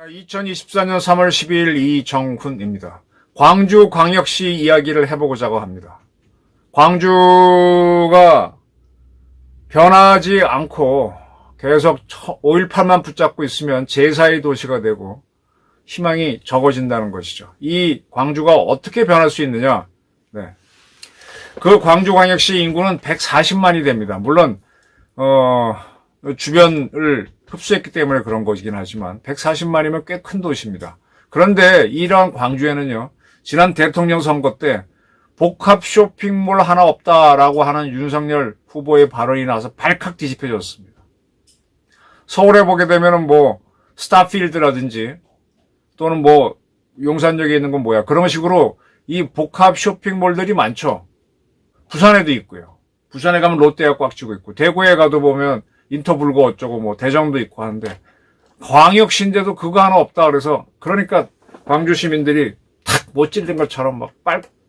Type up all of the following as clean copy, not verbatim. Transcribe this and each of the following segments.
(2024년 3월 12일) 이정훈입니다. 광주광역시 이야기를 해보고자 합니다. 광주가 변하지 않고 계속 5.18만 붙잡고 있으면 제4의 도시가 되고 희망이 적어진다는 것이죠. 이 광주가 어떻게 변할 수 있느냐? 네. 그 광주광역시 인구는 140만이 됩니다. 물론 주변을 흡수했기 때문에 그런 것이긴 하지만 140만이면 꽤 큰 도시입니다. 그런데 이러한 광주에는요, 지난 대통령 선거 때 복합 쇼핑몰 하나 없다라고 하는 윤석열 후보의 발언이 나와서 발칵 뒤집혀졌습니다. 서울에 보게 되면은 뭐 스타필드라든지 또는 뭐 용산역에 있는 건 뭐야, 그런 식으로 이 복합 쇼핑몰들이 많죠. 부산에도 있고요. 부산에 가면 롯데가 꽉 쥐고 있고, 대구에 가도 보면 인터불고 어쩌고 뭐 대정도 있고 하는데, 광역시인데도 그거 하나 없다 그래서, 그러니까 광주 시민들이 탁 못 찔린 것처럼 막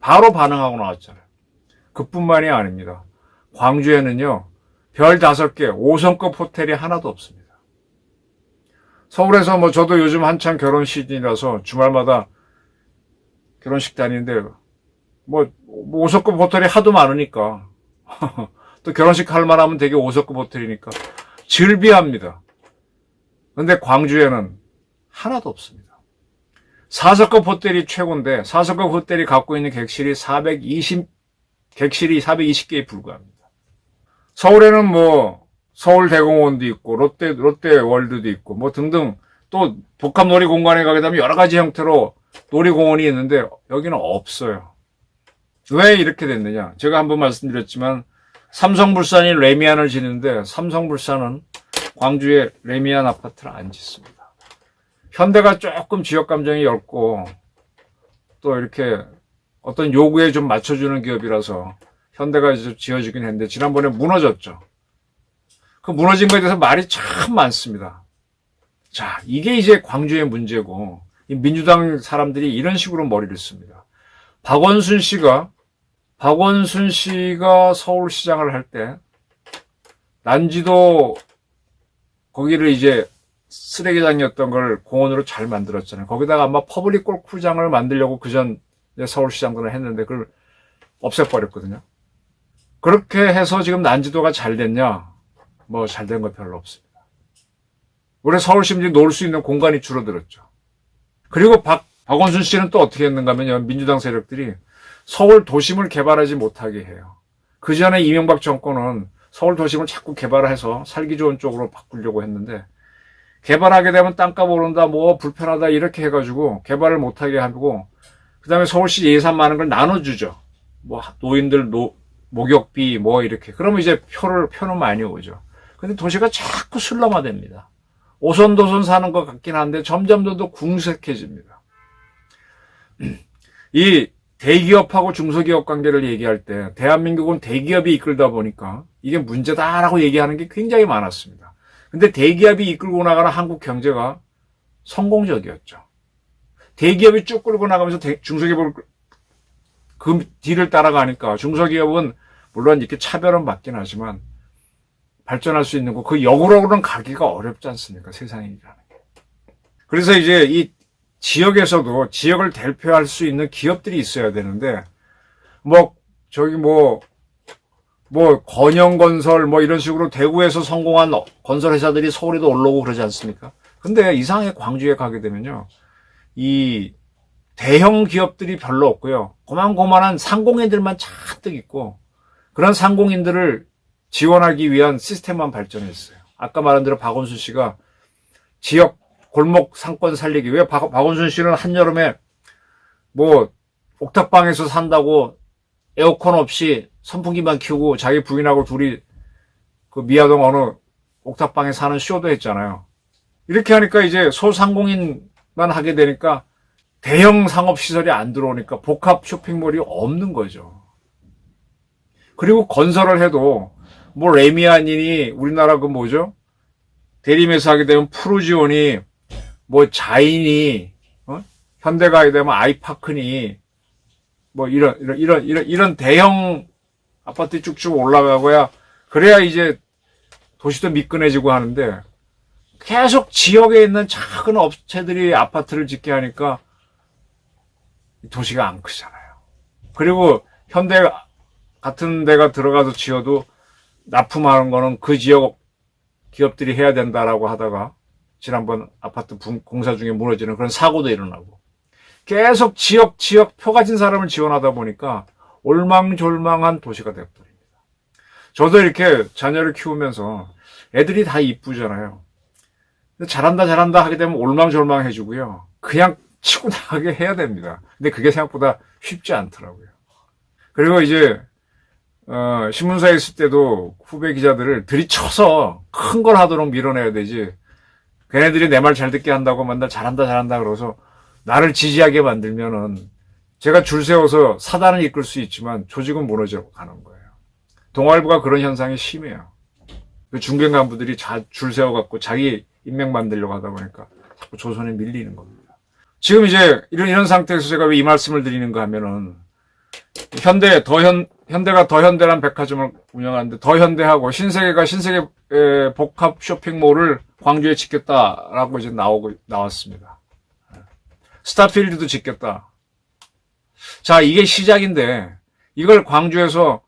바로 반응하고 나왔잖아요. 그뿐만이 아닙니다. 광주에는요, 별 5개 5성급 호텔이 하나도 없습니다. 서울에서 뭐 저도 요즘 한창 결혼 시즌이라서 주말마다 결혼식 다니는데 뭐 5성급 호텔이 하도 많으니까 또 결혼식 할 만하면 되게 5성급 호텔이니까 즐비합니다. 근데 광주에는 하나도 없습니다. 4성급 호텔이 최고인데 4성급 호텔이 갖고 있는 객실이 420개에 불과합니다. 서울에는 뭐 서울대공원도 있고 롯데월드도 있고 뭐 등등, 또 복합 놀이공간에 가게 되면 여러 가지 형태로 놀이공원이 있는데 여기는 없어요. 왜 이렇게 됐느냐? 제가 한번 말씀드렸지만 삼성물산이 레미안을 짓는데 삼성물산은 광주에 레미안 아파트를 안 짓습니다. 현대가 조금 지역 감정이 얇고 또 이렇게 어떤 요구에 좀 맞춰주는 기업이라서 현대가 이제 지어지긴 했는데 지난번에 무너졌죠. 그 무너진 거에 대해서 말이 참 많습니다. 자, 이게 이제 광주의 문제고, 이 민주당 사람들이 이런 식으로 머리를 씁니다. 박원순 씨가 서울시장을 할 때 난지도 거기를 이제 쓰레기장이었던 걸 공원으로 잘 만들었잖아요. 거기다가 아마 퍼블릭 골프장을 만들려고 그전 서울시장들은 했는데 그걸 없애버렸거든요. 그렇게 해서 지금 난지도가 잘 됐냐? 뭐 잘 된 거 별로 없습니다. 올해 서울 시민들이 놀 수 있는 공간이 줄어들었죠. 그리고 박원순 씨는 또 어떻게 했는가 하면요, 민주당 세력들이 서울 도심을 개발하지 못하게 해요. 그 전에 이명박 정권은 서울 도심을 자꾸 개발해서 살기 좋은 쪽으로 바꾸려고 했는데, 개발하게 되면 땅값 오른다, 뭐 불편하다 이렇게 해가지고 개발을 못하게 하고, 그 다음에 서울시 예산 많은 걸 나눠주죠. 뭐 노인들 목욕비 뭐 이렇게. 그러면 이제 표는 많이 오죠. 근데 도시가 자꾸 슬럼화됩니다. 오손도손 사는 것 같긴 한데 점점 더 궁색해집니다. 이 대기업하고 중소기업 관계를 얘기할 때 대한민국은 대기업이 이끌다 보니까 이게 문제다라고 얘기하는 게 굉장히 많았습니다. 근데 대기업이 이끌고 나가는 한국 경제가 성공적이었죠. 대기업이 쭉 끌고 나가면서 중소기업을 그 뒤를 따라가니까 중소기업은 물론 이렇게 차별은 받긴 하지만 발전할 수 있는 거, 그 역으로는 가기가 어렵지 않습니까? 세상이라는 게. 그래서 이제 이 지역에서도 지역을 대표할 수 있는 기업들이 있어야 되는데, 건영건설, 이런 식으로 대구에서 성공한 건설회사들이 서울에도 올라오고 그러지 않습니까? 근데 이상하게 광주에 가게 되면요, 이 대형 기업들이 별로 없고요, 고만고만한 상공인들만 잔뜩 있고, 그런 상공인들을 지원하기 위한 시스템만 발전했어요. 아까 말한 대로 박원순 씨가 지역 골목 상권 살리기, 왜 박원순 씨는 한여름에 뭐 옥탑방에서 산다고 에어컨 없이 선풍기만 켜고 자기 부인하고 둘이 그 미아동 어느 옥탑방에 사는 쇼도 했잖아요. 이렇게 하니까 이제 소상공인만 하게 되니까 대형 상업시설이 안 들어오니까 복합 쇼핑몰이 없는 거죠. 그리고 건설을 해도 뭐 레미안이니 우리나라 그 뭐죠? 대림에서 하게 되면 프루지온이 뭐 자인이 현대가 하게 되면 아이파크니 뭐 이런 대형 아파트 쭉쭉 올라가고야 그래야 이제 도시도 미끈해지고 하는데 계속 지역에 있는 작은 업체들이 아파트를 짓게 하니까 도시가 안 크잖아요. 그리고 현대 같은 데가 들어가서 지어도 납품하는 거는 그 지역 기업들이 해야 된다라고 하다가 지난번 아파트 공사 중에 무너지는 그런 사고도 일어나고 계속 지역 표 가진 사람을 지원하다 보니까 올망졸망한 도시가 되어버립니다. 저도 이렇게 자녀를 키우면서 애들이 다 이쁘잖아요. 잘한다 하게 되면 올망졸망해지고요. 그냥 치고 나가게 해야 됩니다. 근데 그게 생각보다 쉽지 않더라고요. 그리고 이제 신문사에 있을 때도 후배 기자들을 들이쳐서 큰 걸 하도록 밀어내야 되지. 걔네들이 내 말 잘 듣게 한다고 맨날 잘한다 그러서 나를 지지하게 만들면은 제가 줄 세워서 사단을 이끌 수 있지만 조직은 무너져 가는 거예요. 동아일보가 그런 현상이 심해요. 그 중견 간부들이 줄 세워갖고 자기 인맥 만들려고 하다 보니까 자꾸 조선에 밀리는 겁니다. 지금 이제 이런 상태에서 제가 왜 이 말씀을 드리는가 하면은 현대가 더현대라는 백화점을 운영하는데 더현대하고 신세계가 신세계 복합 쇼핑몰을 광주에 짓겠다라고 이제 나왔습니다. 스타필드도 짓겠다. 자, 이게 시작인데 이걸 광주에서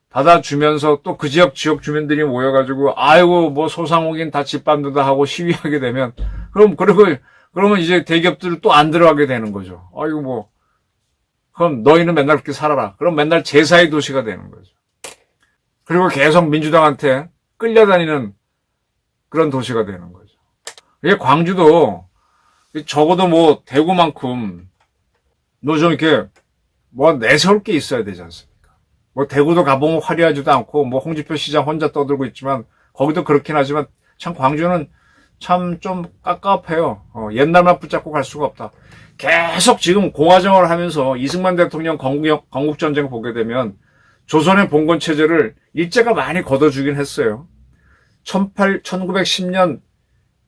받아주면서 또 그 지역 주민들이 모여가지고 아이고 뭐 소상공인 다 짓밟는다 하고 시위하게 되면 그러면 이제 대기업들은 또 안 들어가게 되는 거죠. 아이고 뭐 그럼 너희는 맨날 그렇게 살아라. 그럼 맨날 제사의 도시가 되는 거죠. 그리고 계속 민주당한테 끌려다니는 그런 도시가 되는 거죠. 이게 광주도 적어도 뭐 대구만큼 너 좀 이렇게 뭐 내세울 게 있어야 되지 않습니까? 뭐 대구도 가보면 화려하지도 않고 뭐 홍지표 시장 혼자 떠들고 있지만 거기도 그렇긴 하지만 참 광주는 참 좀 깝깝해요. 옛날만 붙잡고 갈 수가 없다. 계속 지금 공화정을 하면서 이승만 대통령 건국전쟁 보게 되면 조선의 봉건 체제를 일제가 많이 걷어주긴 했어요. 1910년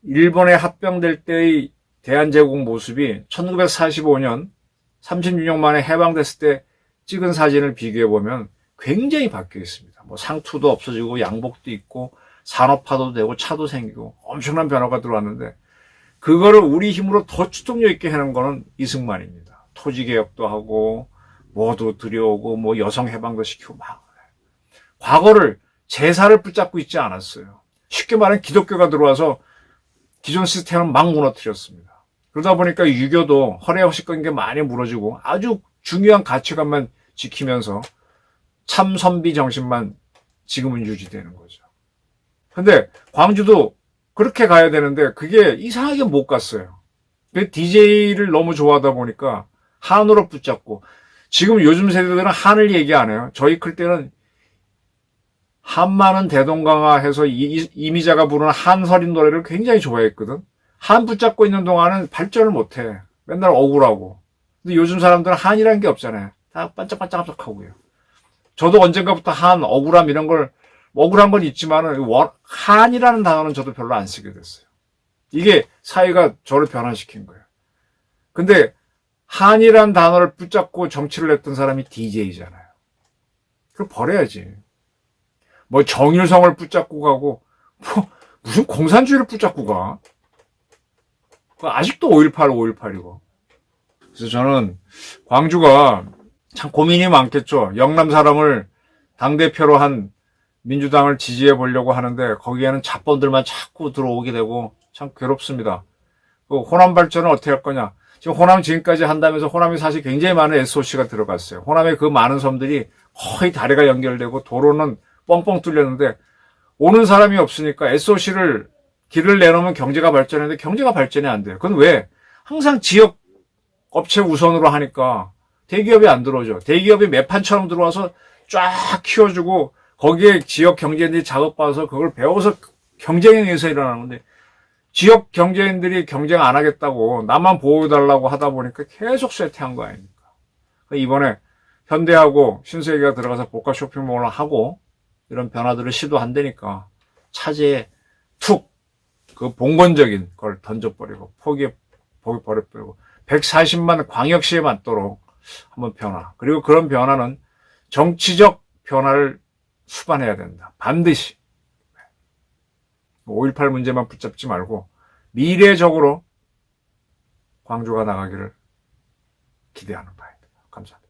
일본에 합병될 때의 대한제국 모습이 1945년 36년 만에 해방됐을 때 찍은 사진을 비교해보면 굉장히 바뀌어 있습니다. 뭐 상투도 없어지고 양복도 있고 산업화도 되고 차도 생기고 엄청난 변화가 들어왔는데 그거를 우리 힘으로 더 추동력 있게 해놓은 거는 이승만입니다. 토지개혁도 하고 뭐도 들여오고 뭐 여성 해방도 시키고 막 과거를 제사를 붙잡고 있지 않았어요. 쉽게 말하면 기독교가 들어와서 기존 시스템을 막 무너뜨렸습니다. 그러다 보니까 유교도 허례허식한 게 많이 무너지고 아주 중요한 가치관만 지키면서 참선비 정신만 지금은 유지되는 거죠. 근데 광주도 그렇게 가야 되는데 그게 이상하게 못 갔어요. DJ를 너무 좋아하다 보니까 한으로 붙잡고 지금 요즘 세대들은 한을 얘기 안 해요. 저희 클 때는 한마는 대동강화 해서 이미자가 부르는 한서린 노래를 굉장히 좋아했거든. 한 붙잡고 있는 동안은 발전을 못해. 맨날 억울하고. 근데 요즘 사람들은 한이라는 게 없잖아요. 다 반짝반짝하고요. 저도 언젠가부터 한, 억울함 이런 걸 억울한 건 있지만은 한이라는 단어는 저도 별로 안 쓰게 됐어요. 이게 사회가 저를 변화시킨 거예요. 근데 한이라는 단어를 붙잡고 정치를 했던 사람이 DJ잖아요. 그걸 버려야지. 뭐 정일성을 붙잡고 가고 뭐 무슨 공산주의를 붙잡고 가. 아직도 5.18이고. 그래서 저는 광주가 참 고민이 많겠죠. 영남 사람을 당대표로 한 민주당을 지지해 보려고 하는데 거기에는 잡범들만 자꾸 들어오게 되고 참 괴롭습니다. 그 호남 발전을 어떻게 할 거냐. 지금 호남 지금까지 한다면서 호남이 사실 굉장히 많은 SOC가 들어갔어요. 호남의 그 많은 섬들이 거의 다리가 연결되고 도로는 뻥뻥 뚫렸는데 오는 사람이 없으니까 SOC를 길을 내놓으면 경제가 발전했는데 경제가 발전이 안 돼요. 그건 왜? 항상 지역 업체 우선으로 하니까 대기업이 안 들어오죠. 대기업이 매판처럼 들어와서 쫙 키워주고 거기에 지역 경제인들이 작업받아서 그걸 배워서 경쟁에 의해서 일어나는 건데 지역 경제인들이 경쟁 안 하겠다고 나만 보호해달라고 하다 보니까 계속 쇠퇴한 거 아닙니까? 이번에 현대하고 신세계가 들어가서 복합 쇼핑몰을 하고 이런 변화들을 시도한다니까 차제에 툭 그 봉건적인 걸 던져버리고 포기버려버리고 140만 광역시에 맞도록 한번 변화. 그리고 그런 변화는 정치적 변화를 수반해야 된다. 반드시. 5.18 문제만 붙잡지 말고 미래적으로 광주가 나가기를 기대하는 바입니다. 감사합니다.